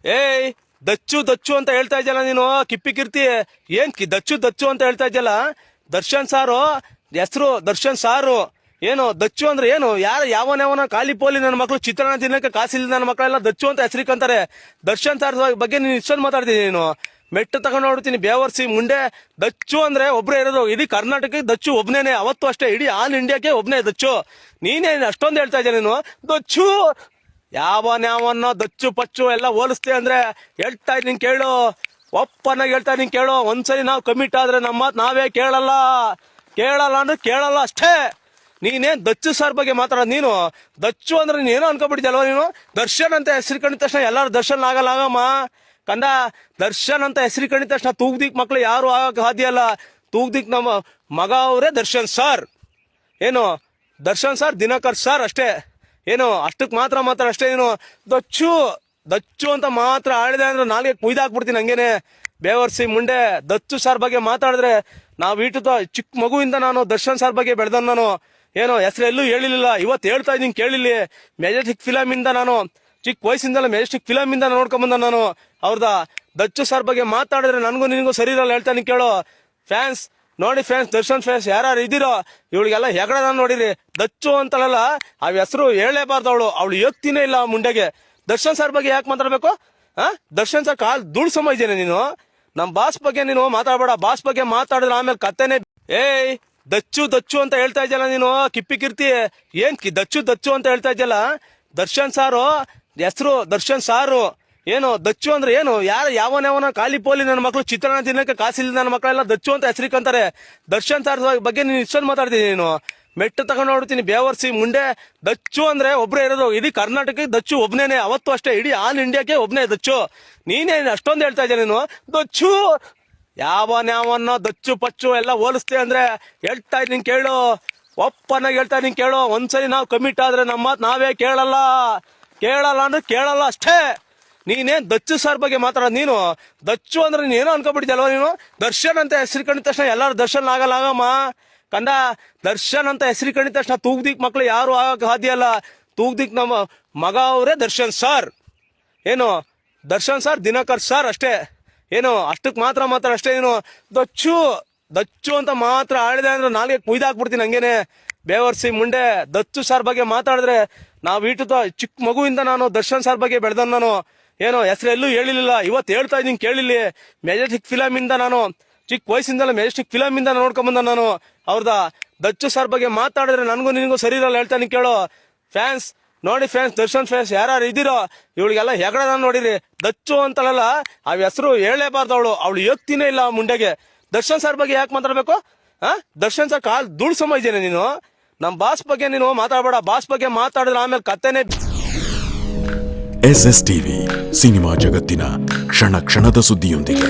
ಏಯ್, ದಚ್ಚು ದಚ್ಚು ಅಂತ ಹೇಳ್ತಾ ಇದ್ದಲ್ಲ ನೀನು, ಕಿಪ್ಪಿ ಕಿರ್ತಿ. ಏನ್ ದಚ್ಚು ದಚ್ಚು ಅಂತ ಹೇಳ್ತಾ ಇದ್ದಲ್ಲ. ದರ್ಶನ್ ಸಾರು ಹೆಸರು, ದರ್ಶನ್ ಸಾರು. ಏನು ದಚ್ಚು ಅಂದ್ರೆ ಏನು? ಯಾವನ ಖಾಲಿ ಪೋಲಿ ನನ್ನ ಮಕ್ಕಳು ಚಿತ್ರಾನ್ನ ತಿನ್ನಕ್ಕೆ ಕಾಸಿಲ್ಲ ನನ್ನ ಮಕ್ಕಳೆಲ್ಲ ದಚ್ಚು ಅಂತ ಹೆಸರಿಕಂತಾರೆ. ದರ್ಶನ್ ಸಾರ್ ಬಗ್ಗೆ ನೀನು ಇಷ್ಟೊಂದು ಮಾತಾಡ್ತೀನಿ. ನೀನು ಮೆಟ್ಟು ತಗೊಂಡು ನೋಡ್ತೀನಿ, ಬೇವರ್ಸಿ ಮುಂಡೆ. ದಚ್ಚು ಅಂದ್ರೆ ಒಬ್ರೇ ಇರೋದು ಇಡೀ ಕರ್ನಾಟಕಕ್ಕೆ, ದಚ್ಚು ಒಬ್ನೇನೆ. ಅವತ್ತು ಅಷ್ಟೇ, ಇಡೀ ಆಲ್ ಇಂಡಿಯಾಕ್ಕೆ ಒಬ್ನೇ ದಚ್ಚು. ನೀನೇ ಅಷ್ಟೊಂದು ಹೇಳ್ತಾ ಇದ್ದೆ ನೀನು ದಚ್ಚು. ಯಾವನ್ನೋ ದಚ್ಚು ಪಚ್ಚು ಎಲ್ಲ ಹೋಲಿಸ್ತೆ ಅಂದ್ರೆ ಹೇಳ್ತಾ ಇದ್ದೀನಿ ಕೇಳು, ಒಪ್ಪನಾಗ ಹೇಳ್ತಾ ಇದ್ದೀನಿ ಕೇಳು. ಒಂದ್ಸರಿ ನಾವು ಕಮಿಟ್ ಆದ್ರೆ ನಮ್ಮ ಮಾತು ನಾವೇ ಕೇಳಲ್ಲ ಅಂದ್ರೆ ಕೇಳಲ್ಲ ಅಷ್ಟೇ. ನೀನೇನ್ ದಚ್ಚು ಸಾರ್ ಬಗ್ಗೆ ಮಾತಾಡೋದು ನೀನು? ದಚ್ಚು ಅಂದ್ರೆ ನೀನೇನೋ ಅನ್ಕೊಬಿಟ್ಟಿದ್ಯಲ್ವ ನೀನು? ದರ್ಶನ್ ಅಂತ ಹೆಸರು ಕಂಡಿದ ತಕ್ಷಣ ಎಲ್ಲಾರು ದರ್ಶನ್ ಆಗಮ್ಮ ಕಂದ. ದರ್ಶನ್ ಅಂತ ಹೆಸರು ಕಂಡಿದ ತಕ್ಷಣ ತೂಗ್ದಿಕ್ ಮಕ್ಳು ಯಾರು ಆಗಕ್ ಸಾಧ್ಯ ಅಲ್ಲ. ತೂಗ್ದಿಕ್ ನಮ್ಮ ಮಗ ಅವರೇ ದರ್ಶನ್ ಸಾರ್. ಏನು ದರ್ಶನ್ ಸಾರ್, ದಿನಕರ್ ಸಾರ್ ಅಷ್ಟೇ. ಏನು ಅಷ್ಟಕ್ ಮಾತ್ರ ಅಷ್ಟೇ. ಏನು ದಚ್ಚು ದಚ್ಚು ಅಂತ ಮಾತ್ರ ಆಡಿದೆ ಅಂದ್ರೆ ನಾಲ್ಗೆ ಕುಯ್ದಾಕ್ಬಿಡ್ತೀನಿ ಹಂಗೇನೆ. ಬೇವರ್ಸಿ ಮುಂಡೆ. ದಚ್ಚು ಸಾರ್ ಬಗ್ಗೆ ಮಾತಾಡಿದ್ರೆ ನಾವು ಇಟ್ಟು ಚಿಕ್ಕ ಮಗುವಿಂದ ನಾನು ದರ್ಶನ್ ಸಾರ್ ಬಗ್ಗೆ ಬೆಳೆದ ನಾನು. ಏನೋ ಹೆಸರೆಲ್ಲೂ ಹೇಳಿಲ್ಲ, ಇವತ್ತು ಹೇಳ್ತಾ ಇದ್ದೀನಿ ಕೇಳಿಲ್ಲಿ. ಮೆಜೆಸ್ಟಿಕ್ ಫಿಲಮ್ ಇಂದ ನಾನು ಚಿಕ್ಕ ವಯಸ್ಸಿಂದಲ್ಲ ಮೆಜೆಸ್ಟಿಕ್ ಫಿಲಮ್ ಇಂದ ನೋಡ್ಕೊಂಬಂದ ನಾನು ಅವ್ರದ. ದಚ್ಚು ಸಾರ್ ಬಗ್ಗೆ ಮಾತಾಡಿದ್ರೆ ನನಗೂ ನಿನಗೂ ಸರಿ ಇರಲ್ಲ, ಹೇಳ್ತಾನೆ ಕೇಳು. ಫ್ಯಾನ್ಸ್ ನೋಡಿ, ಫ್ಯಾನ್ಸ್, ದರ್ಶನ್ ಫ್ಯಾನ್ಸ್ ಯಾರು ಇದ್ದೀರೋ ಇವಳಿಗೆಲ್ಲ ಹೆಗಡ ನೋಡಿರಿ. ದಚ್ಚು ಅಂತಲ್ಲ, ಅವ್ ಹೆಸರು ಹೇಳಲೇಬಾರ್ದು. ಅವಳು ಯೋಗ್ತಿನೇ ಇಲ್ಲ ಮುಂಡೆಗೆ. ದರ್ಶನ್ ಸರ್ ಬಗ್ಗೆ ಯಾಕೆ ಮಾತಾಡ್ಬೇಕು? ದರ್ಶನ್ ಸರ್ ಕಾಲ್ ಧೂಳ್ ಸಮ ಇದ್ದೇನೆ ನೀನು. ನಮ್ ಬಾಸ್ ಬಗ್ಗೆ ನೀನು ಮಾತಾಡ್ಬೇಡ. ಬಾಸ್ ಬಗ್ಗೆ ಮಾತಾಡಿದ್ರೆ ಆಮೇಲೆ ಕತ್ತೆನೆ. ಏಯ್, ದಚ್ಚು ದಚ್ಚು ಅಂತ ಹೇಳ್ತಾ ಇದ್ದಲ್ಲ ನೀನು, ಕಿಪ್ಪಿ ಕಿರ್ತಿ. ಏನ್ ದಚ್ಚು ದಚ್ಚು ಅಂತ ಹೇಳ್ತಾ ಇದ್ದಲ್ಲ. ದರ್ಶನ್ ಸಾರು ಹೆಸರು, ದರ್ಶನ್ ಸಾರು. ಏನು ದಚ್ಚು ಅಂದ್ರೆ ಏನು? ಯಾವನ ಖಾಲಿ ಪೋಲಿ ನನ್ನ ಮಕ್ಕಳು ಚಿತ್ರಾನ್ನ ತಿನ್ನಕ್ಕೆ ಕಾಸಿಲ್ಲ ನನ್ನ ಮಕ್ಕಳೆಲ್ಲ ದಚ್ಚು ಅಂತ ಹೆಸರಿಕಂತಾರೆ. ದರ್ಶನ್ ಸಾರ್ ಬಗ್ಗೆ ನೀನು ಇಷ್ಟೊಂದು ಮಾತಾಡ್ತೀನಿ. ನೀನು ಮೆಟ್ಟು ತಗೊಂಡು ನೋಡ್ತೀನಿ, ಬೇವರ್ಸಿ ಮುಂಡೆ. ದಚ್ಚು ಅಂದ್ರೆ ಒಬ್ರೇ ಇರೋದು ಇಡೀ ಕರ್ನಾಟಕಕ್ಕೆ, ದಚ್ಚು ಒಬ್ನೇನೆ. ಅವತ್ತು ಅಷ್ಟೇ, ಇಡೀ ಆಲ್ ಇಂಡಿಯಾಕ್ಕೆ ಒಬ್ನೇ ದಚ್ಚು. ನೀನೇ ಅಷ್ಟೊಂದು ಹೇಳ್ತಾ ಇದ್ದೆ ನೀನು ದಚ್ಚು. ಯಾವನ್ನೋ ದಚ್ಚು ಪಚ್ಚು ಎಲ್ಲ ಹೋಲಿಸ್ತೆ ಅಂದ್ರೆ ಹೇಳ್ತಾ ಇದ್ದೀನಿ ಕೇಳು, ಒಪ್ಪನಾಗ ಹೇಳ್ತಾ ಇದ್ದೀನಿ ಕೇಳು. ಒಂದ್ಸರಿ ನಾವು ಕಮಿಟ್ ಆದ್ರೆ ನಮ್ಮ ಮಾತು ನಾವೇ ಕೇಳಲ್ಲ ಅಂದ್ರೆ ಕೇಳಲ್ಲ ಅಷ್ಟೇ. ನೀನೇನ್ ದಚ್ಚು ಸಾರ್ ಬಗ್ಗೆ ಮಾತಾಡೋದು ನೀನು? ದಚ್ಚು ಅಂದ್ರೆ ನೀನೇನೋ ಅನ್ಕೊಬಿಟ್ಟಿದ್ಯಲ್ವ ನೀನು? ದರ್ಶನ್ ಅಂತ ಹೆಸರು ಕಂಡಿದ ತಕ್ಷಣ ಎಲ್ಲಾರು ದರ್ಶನ್ ಆಗಮ್ಮ ಕಂದ. ದರ್ಶನ್ ಅಂತ ಹೆಸರು ಕಂಡಿದ ತಕ್ಷಣ ತೂಗ್ದಿಕ್ ಮಕ್ಳು ಯಾರು ಆಗಕ್ ಸಾಧ್ಯ ಅಲ್ಲ. ತೂಗ್ದಿಕ್ ನಮ್ಮ ಮಗ ಅವರೇ ದರ್ಶನ್ ಸಾರ್. ಏನು ದರ್ಶನ್ ಸಾರ್, ದಿನಕರ್ ಸಾರ್ ಅಷ್ಟೇ. ಏನು ಅಷ್ಟಕ್ ಮಾತ್ರ ಅಷ್ಟೇ. ಏನು ದಚ್ಚು ದಚ್ಚು ಅಂತ ಮಾತ್ರ ಆಡಿದೆ ಅಂದ್ರೆ ನಾಲ್ಗೆ ಕುಯ್ದಾಕ್ಬಿಡ್ತೀನಿ ಹಂಗೇನೆ. ಬೇವರ್ಸಿ ಮುಂಡೆ. ದಚ್ಚು ಸಾರ್ ಬಗ್ಗೆ ಮಾತಾಡಿದ್ರೆ ನಾವು ಇಟ್ಟು ಚಿಕ್ಕ ಮಗುವಿಂದ ನಾನು ದರ್ಶನ್ ಸಾರ್ ಬಗ್ಗೆ ಬೆಳೆದ ನಾನು. ಏನೋ ಹೆಸರೆಲ್ಲೂ ಹೇಳಿಲ್ಲ, ಇವತ್ತು ಹೇಳ್ತಾ ಇದ್ದೀನಿ ಕೇಳಿಲ್ಲಿ. ಮೆಜೆಸ್ಟಿಕ್ ಫಿಲಮ್ ಇಂದ ನಾನು ಚಿಕ್ಕ ವಯಸ್ಸಿಂದಲ್ಲ ಮೆಜೆಸ್ಟಿಕ್ ಫಿಲಮ್ ಇಂದ ನೋಡ್ಕೊಂಬಂದ ನಾನು ಅವ್ರದ. ದಚ್ಚು ಸಾರ್ ಬಗ್ಗೆ ಮಾತಾಡಿದ್ರೆ ನನಗೂ ನಿನಗೂ ಸರಿ ಇರಲ್ಲ, ಹೇಳ್ತಾನೆ ಕೇಳು. ಫ್ಯಾನ್ಸ್ ನೋಡಿ, ಫ್ಯಾನ್ಸ್, ದರ್ಶನ್ ಫ್ಯಾನ್ಸ್ ಯಾರು ಇದ್ದೀರೋ ಇವಳಿಗೆಲ್ಲ ಹೆಗಡ ನೋಡಿರಿ. ದಚ್ಚು ಅಂತಲ್ಲ, ಅವ್ ಹೆಸರು ಹೇಳಲೇಬಾರ್ದು. ಅವಳು ಯೋಗ್ತಿನೇ ಇಲ್ಲ ಮುಂಡೆಗೆ. ದರ್ಶನ್ ಸಾರ್ ಬಗ್ಗೆ ಯಾಕೆ ಮಾತಾಡ್ಬೇಕು? ದರ್ಶನ್ ಸಾರ್ ಕಾಲ್ ಧೂಳ್ ಸಮ ಇದ್ದೇನೆ ನೀನು. ನಮ್ ಬಾಸ್ ಬಗ್ಗೆ ನೀನು ಮಾತಾಡ್ಬೇಡ. ಬಾಸ್ ಬಗ್ಗೆ ಮಾತಾಡಿದ್ರೆ ಆಮೇಲೆ ಕತ್ತೆನೆ. SS ಟಿವಿ, ಸಿನಿಮಾ ಜಗತ್ತಿನ ಕ್ಷಣ ಕ್ಷಣದ ಸುದ್ದಿಯೊಂದಿಗೆ.